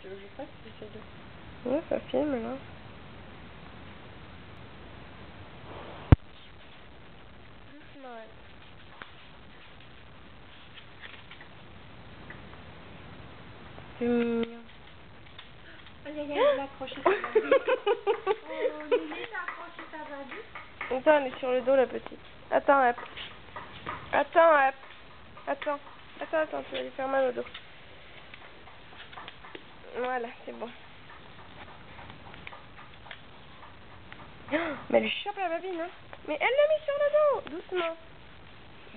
Tu veux que je fasse? J'essaie de... Ouais, ça filme là. Doucement, ouais. C'est mignon. Aïe aïe aïe, il a accroché sa babine. Oh, Lily, il a accroché sa babine. Attends, elle est sur le dos la petite. Attends, hop. Attends, hop. Attends. Attends, tu vas lui faire mal au dos. Voilà, c'est bon. Mais elle lui chope la babine, hein. Mais elle l'a mis sur le dos. Doucement.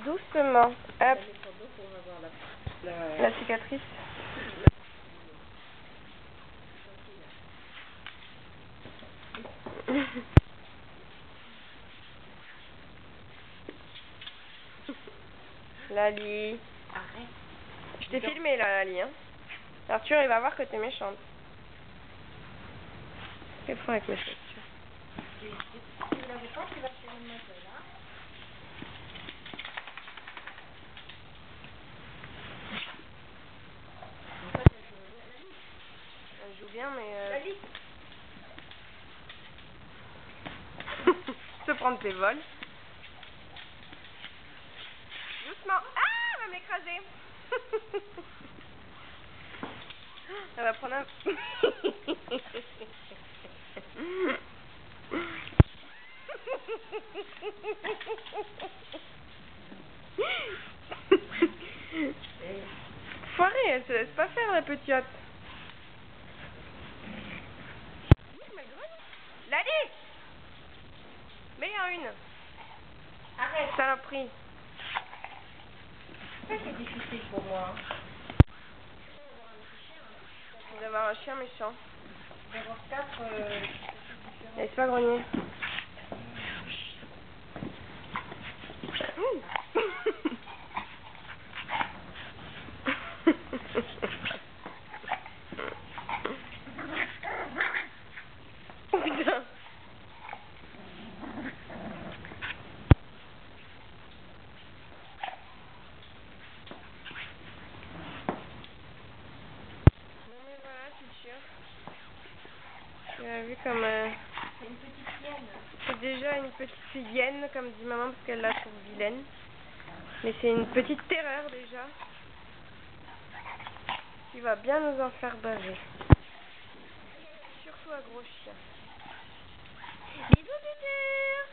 Doucement. Hop. Elle met son dos pour avoir La cicatrice. Lali. Arrête. Je t'ai filmé là, Lali, hein. Arthur, il va voir que t'es méchante. Qu'est-ce qu'il faut avec mes chaussures? Si vous l'avez pas, tu vas chez mademoiselle, hein. En fait, Elle joue bien, mais... Lali. Se prendre tes vols. Doucement. Ah, elle va m'écraser. Elle va prendre un... Foirée, elle se laisse pas faire la petite. Lali, mets-en une. Arrête. Saloperie. Pourquoi c'est difficile pour moi? D'avoir un chien méchant. D'avoir 4 différents. Laisse pas grogner. Putain. Non mais voilà, Futur. Tu as vu comme... C'est une petite hyène. C'est déjà une petite hyène, comme dit maman, parce qu'elle la trouve vilaine. Mais c'est une petite terreur déjà. Qui va bien nous en faire baver. Surtout à gros chien. Bisous, Futur!